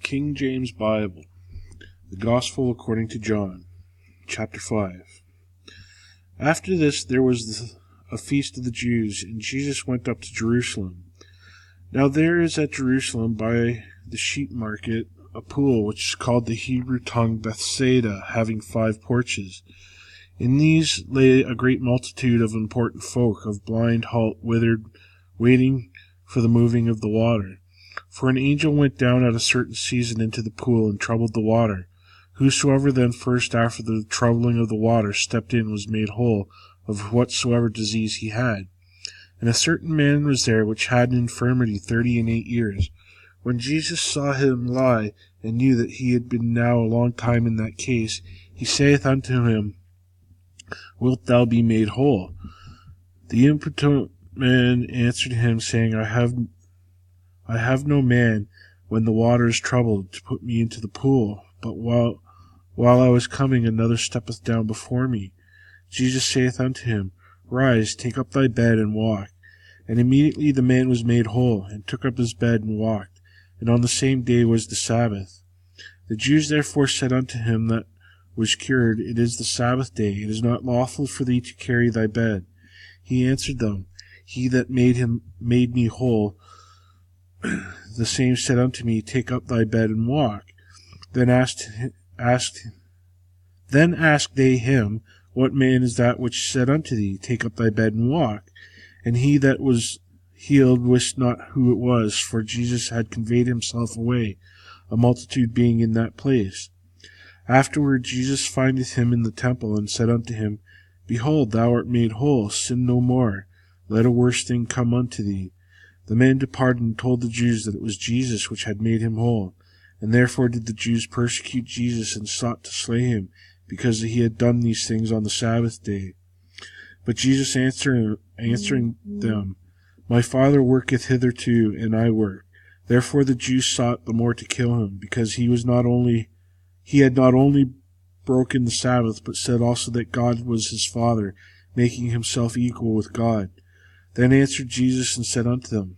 King James Bible, the Gospel according to John, chapter 5. After this there was a feast of the Jews, and Jesus went up to Jerusalem. Now there is at Jerusalem by the sheep market a pool which is called the Hebrew tongue Bethsaida, having 5 porches. In these lay a great multitude of important folk, of blind, halt, withered, waiting for the moving of the water. For an angel went down at a certain season into the pool and troubled the water. Whosoever then first after the troubling of the water stepped in was made whole of whatsoever disease he had. And a certain man was there which had an infirmity 38 years. When Jesus saw him lie, and knew that he had been now a long time in that case, he saith unto him, Wilt thou be made whole? The impotent man answered him, saying, I have no man, when the water is troubled, to put me into the pool, but while I was coming, another steppeth down before me. Jesus saith unto him, Rise, take up thy bed, and walk. And immediately the man was made whole, and took up his bed, and walked. And on the same day was the Sabbath. The Jews therefore said unto him that was cured, It is the Sabbath day, it is not lawful for thee to carry thy bed. He answered them, He that made me whole, the same said unto me, Take up thy bed and walk. Then asked they him, What man is that which said unto thee, Take up thy bed and walk? And he that was healed wist not who it was, for Jesus had conveyed himself away, a multitude being in that place. Afterward Jesus findeth him in the temple, and said unto him, Behold, thou art made whole, sin no more, let a worse thing come unto thee. The man departed and told the Jews that it was Jesus which had made him whole. And therefore did the Jews persecute Jesus, and sought to slay him, because he had done these things on the Sabbath day. But Jesus answering them, My Father worketh hitherto, and I work. Therefore the Jews sought the more to kill him, because he had not only broken the Sabbath, but said also that God was his Father, making himself equal with God. Then answered Jesus and said unto them,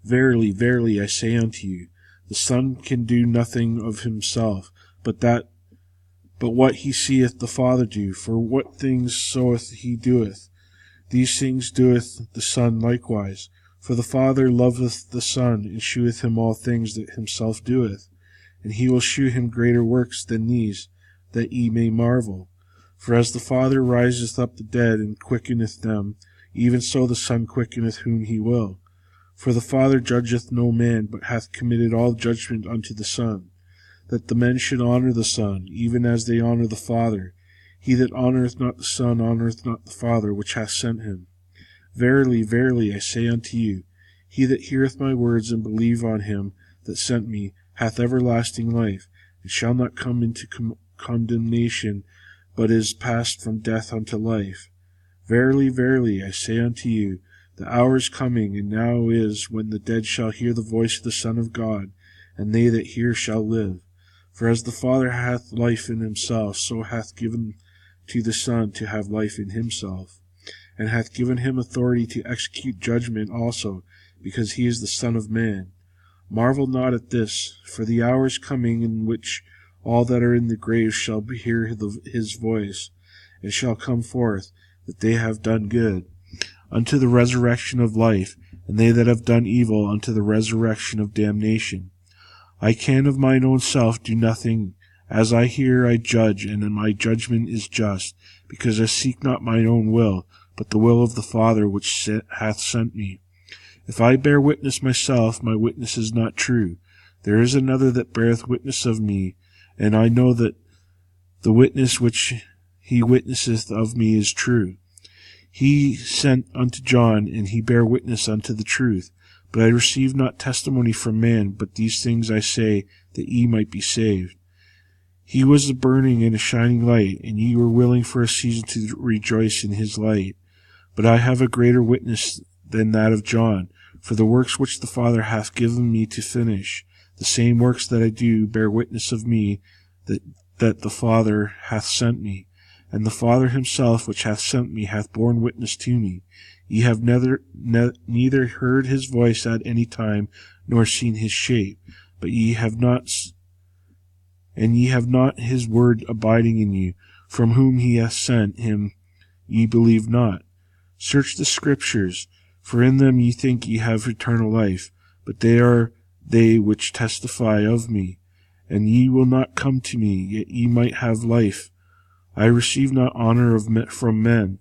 Verily, verily, I say unto you, the Son can do nothing of himself, but what he seeth the Father do. For what things soever he doeth, these things doeth the Son likewise. For the Father loveth the Son, and sheweth him all things that himself doeth. And he will shew him greater works than these, that ye may marvel. For as the Father riseth up the dead, and quickeneth them, even so the Son quickeneth whom he will. For the Father judgeth no man, but hath committed all judgment unto the Son, that the men should honour the Son, even as they honour the Father. He that honoureth not the Son honoureth not the Father which hath sent him. Verily, verily, I say unto you, he that heareth my words and believe on him that sent me hath everlasting life, and shall not come into condemnation, but is passed from death unto life. Verily, verily, I say unto you, the hour is coming, and now is, when the dead shall hear the voice of the Son of God, and they that hear shall live. For as the Father hath life in himself, so hath given to the Son to have life in himself, and hath given him authority to execute judgment also, because he is the Son of Man. Marvel not at this, for the hour is coming in which all that are in the grave shall hear his voice, and shall come forth, that they have done good, unto the resurrection of life, and they that have done evil unto the resurrection of damnation. I can of mine own self do nothing. As I hear I judge, and my judgment is just, because I seek not mine own will, but the will of the Father which hath sent me. If I bear witness myself, my witness is not true. There is another that beareth witness of me, and I know that the witness which he witnesseth of me is true. He sent unto John, and he bare witness unto the truth. But I receive not testimony from man, but these things I say, that ye might be saved. He was a burning and a shining light, and ye were willing for a season to rejoice in his light. But I have a greater witness than that of John, for the works which the Father hath given me to finish, the same works that I do bear witness of me, that the Father hath sent me. And the Father himself which hath sent me hath borne witness to me. Ye have neither heard his voice at any time, nor seen his shape. but ye have not his word abiding in you, from whom he hath sent him, ye believe not. Search the Scriptures, for in them ye think ye have eternal life, but they are they which testify of me. And ye will not come to me, yet ye might have life. I receive not honor from men,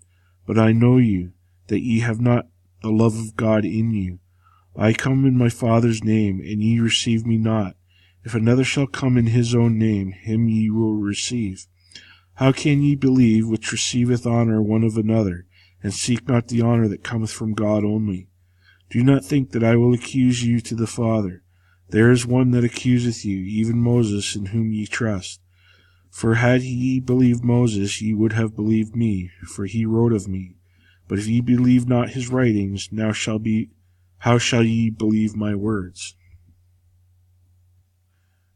but I know you, that ye have not the love of God in you. I come in my Father's name, and ye receive me not. If another shall come in his own name, him ye will receive. How can ye believe which receiveth honor one of another, and seek not the honor that cometh from God only? Do not think that I will accuse you to the Father. There is one that accuseth you, even Moses, in whom ye trust. For had ye believed Moses, ye would have believed me, for he wrote of me. But if ye believe not his writings, how shall ye believe my words?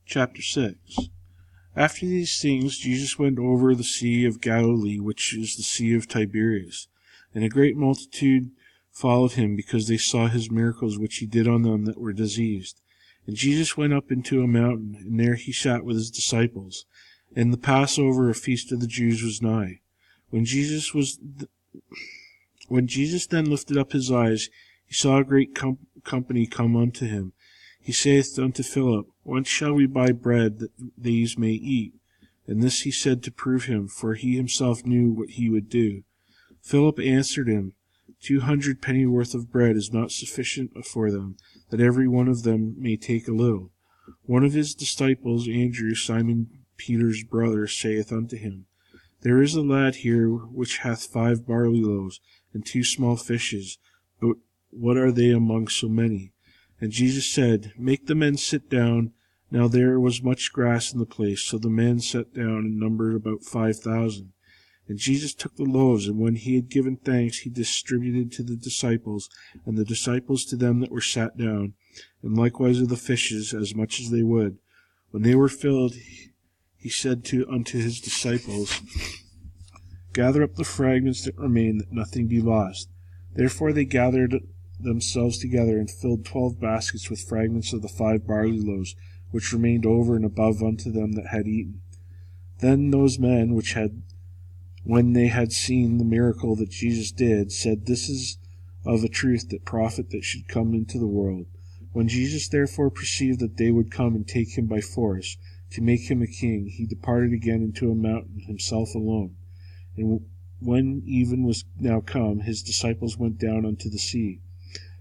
Chapter 6. After these things Jesus went over the sea of Galilee, which is the sea of Tiberias. And a great multitude followed him, because they saw his miracles which he did on them that were diseased. And Jesus went up into a mountain, and there he sat with his disciples. And the Passover, a feast of the Jews, was nigh. When Jesus then lifted up his eyes, he saw a great company come unto him. He saith unto Philip, Whence shall we buy bread that these may eat? And this he said to prove him, for he himself knew what he would do. Philip answered him, 200 pennyworth of bread is not sufficient for them, that every one of them may take a little. One of his disciples, Andrew, Simon Peter's brother, saith unto him, There is a lad here which hath 5 barley loaves, and 2 small fishes, but what are they among so many? And Jesus said, Make the men sit down. Now there was much grass in the place, so the men sat down and numbered about 5,000. And Jesus took the loaves, and when he had given thanks, he distributed to the disciples, and the disciples to them that were sat down, and likewise of the fishes, as much as they would. When they were filled, he said unto his disciples, Gather up the fragments that remain, that nothing be lost. Therefore they gathered themselves together, and filled 12 baskets with fragments of the 5 barley loaves, which remained over and above unto them that had eaten. Then those men when they had seen the miracle that Jesus did, said, This is of a truth that prophet that should come into the world. When Jesus therefore perceived that they would come and take him by force, to make him a king, he departed again into a mountain himself alone. And when even was now come, his disciples went down unto the sea,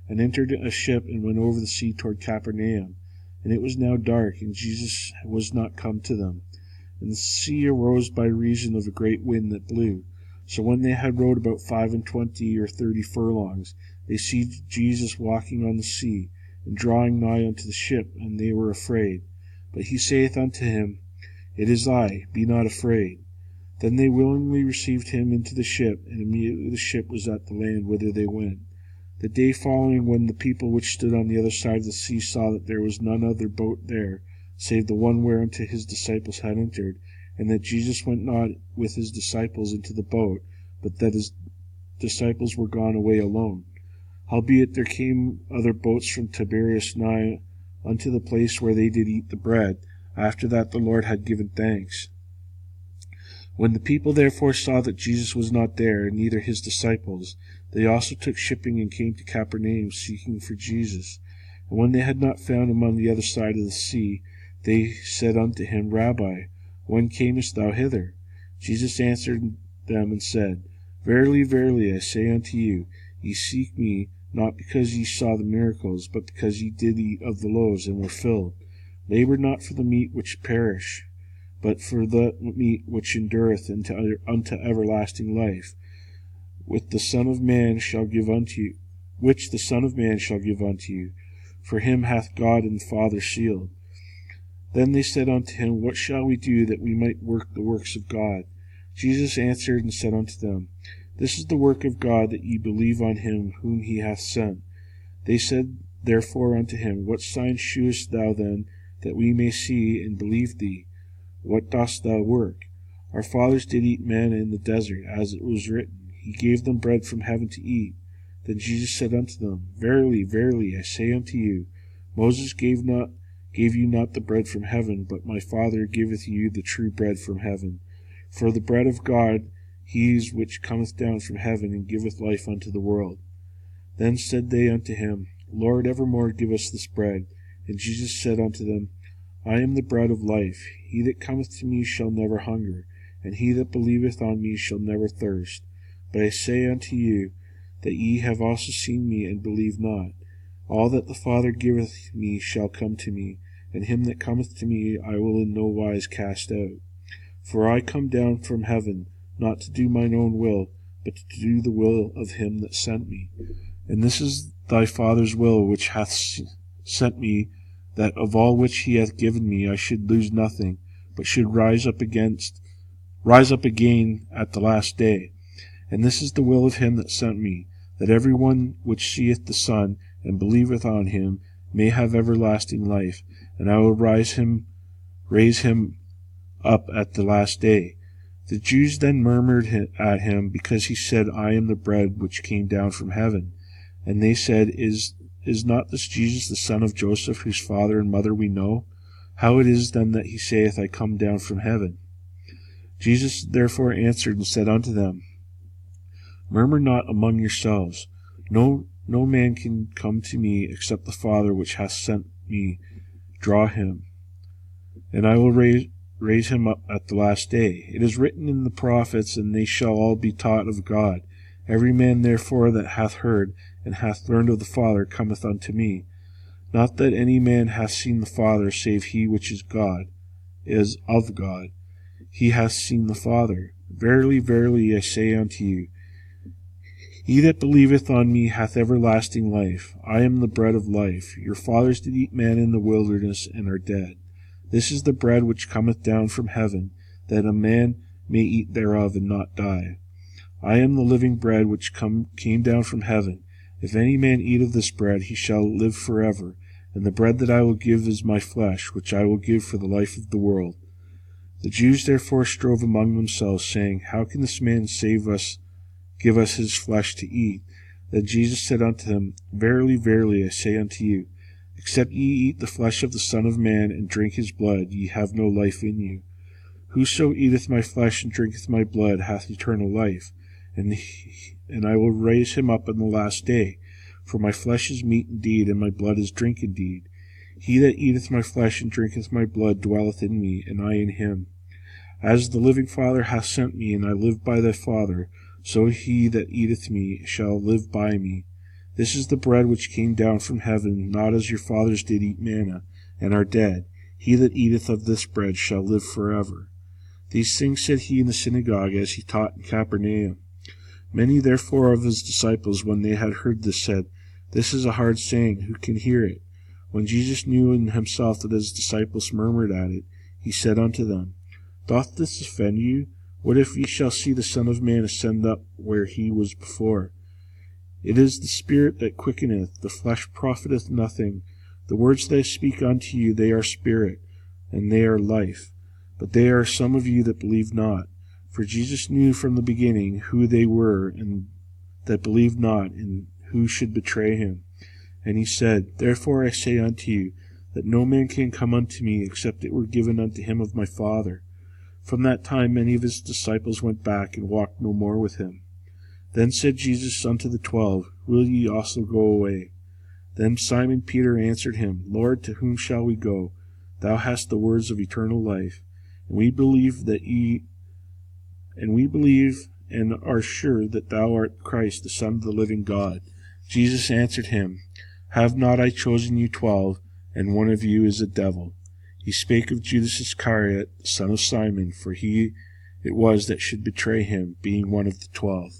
and entered a ship, and went over the sea toward Capernaum. And it was now dark, and Jesus was not come to them. And the sea arose by reason of a great wind that blew. So when they had rowed about 25 or 30 furlongs, they see Jesus walking on the sea, and drawing nigh unto the ship, and they were afraid. But he saith unto him, It is I, be not afraid. Then they willingly received him into the ship, and immediately the ship was at the land whither they went. The day following, when the people which stood on the other side of the sea saw that there was none other boat there, save the one whereunto his disciples had entered, and that Jesus went not with his disciples into the boat, but that his disciples were gone away alone. Howbeit there came other boats from Tiberias nigh unto the place where they did eat the bread, after that the Lord had given thanks. When the people therefore saw that Jesus was not there, neither his disciples, they also took shipping and came to Capernaum, seeking for Jesus. And when they had not found him on the other side of the sea, they said unto him, Rabbi, when camest thou hither? Jesus answered them and said, Verily, verily, I say unto you, ye seek me, not because ye saw the miracles, but because ye did eat of the loaves, and were filled. Labor not for the meat which perish, but for the meat which endureth unto everlasting life, which the Son of Man shall give unto you. For him hath God and the Father sealed. Then they said unto him, What shall we do that we might work the works of God? Jesus answered and said unto them, This is the work of God, that ye believe on him whom he hath sent. They said therefore unto him, What sign shewest thou then, that we may see and believe thee? What dost thou work? Our fathers did eat manna in the desert, as it was written, He gave them bread from heaven to eat. Then Jesus said unto them, Verily, verily, I say unto you, Moses gave gave you not the bread from heaven, but my Father giveth you the true bread from heaven. For the bread of God he is which cometh down from heaven, and giveth life unto the world. Then said they unto him, Lord, evermore give us this bread. And Jesus said unto them, I am the bread of life. He that cometh to me shall never hunger, and he that believeth on me shall never thirst. But I say unto you, that ye have also seen me, and believe not. All that the Father giveth me shall come to me, and him that cometh to me I will in no wise cast out. For I come down from heaven, not to do mine own will, but to do the will of him that sent me. And this is thy Father's will which hath sent me, that of all which he hath given me I should lose nothing, but should rise up again at the last day. And this is the will of him that sent me, that every one which seeth the Son, and believeth on him, may have everlasting life, and I will raise him up at the last day. The Jews then murmured at him, because he said, I am the bread which came down from heaven. And they said, Is not this Jesus the son of Joseph, whose father and mother we know? How it is then that he saith, I come down from heaven? Jesus therefore answered and said unto them, Murmur not among yourselves. No man can come to me, except the Father which hath sent me draw him, and I will raise him up at the last day. It is written in the prophets, and they shall all be taught of God. Every man therefore that hath heard and hath learned of the Father cometh unto me. Not that any man hath seen the Father, save he which is of God. He hath seen the Father. Verily, verily, I say unto you, he that believeth on me hath everlasting life. I am the bread of life. Your fathers did eat manna in the wilderness, and are dead. This is the bread which cometh down from heaven, that a man may eat thereof and not die. I am the living bread which came down from heaven. If any man eat of this bread, he shall live forever. And the bread that I will give is my flesh, which I will give for the life of the world. The Jews therefore strove among themselves, saying, How can this man give us his flesh to eat? Then Jesus said unto them, Verily, verily, I say unto you, except ye eat the flesh of the Son of Man, and drink his blood, ye have no life in you. Whoso eateth my flesh and drinketh my blood hath eternal life, and I will raise him up in the last day. For my flesh is meat indeed, and my blood is drink indeed. He that eateth my flesh and drinketh my blood dwelleth in me, and I in him. As the living Father hath sent me, and I live by the Father, so he that eateth me shall live by me. This is the bread which came down from heaven, not as your fathers did eat manna, and are dead. He that eateth of this bread shall live forever. These things said he in the synagogue, as he taught in Capernaum. Many therefore of his disciples, when they had heard this, said, This is a hard saying, who can hear it? When Jesus knew in himself that his disciples murmured at it, he said unto them, Doth this offend you? What if ye shall see the Son of Man ascend up where he was before? It is the Spirit that quickeneth, the flesh profiteth nothing. The words that I speak unto you, they are spirit, and they are life. But there are some of you that believe not. For Jesus knew from the beginning who they were, and that believed not, and who should betray him. And he said, Therefore I say unto you, that no man can come unto me, except it were given unto him of my Father. From that time many of his disciples went back, and walked no more with him. Then said Jesus unto the 12, Will ye also go away? Then Simon Peter answered him, Lord, to whom shall we go? Thou hast the words of eternal life, and we believe and are sure that thou art Christ, the Son of the living God. Jesus answered him, Have not I chosen you 12, and one of you is a devil? He spake of Judas Iscariot, the son of Simon, for he it was that should betray him, being one of the 12.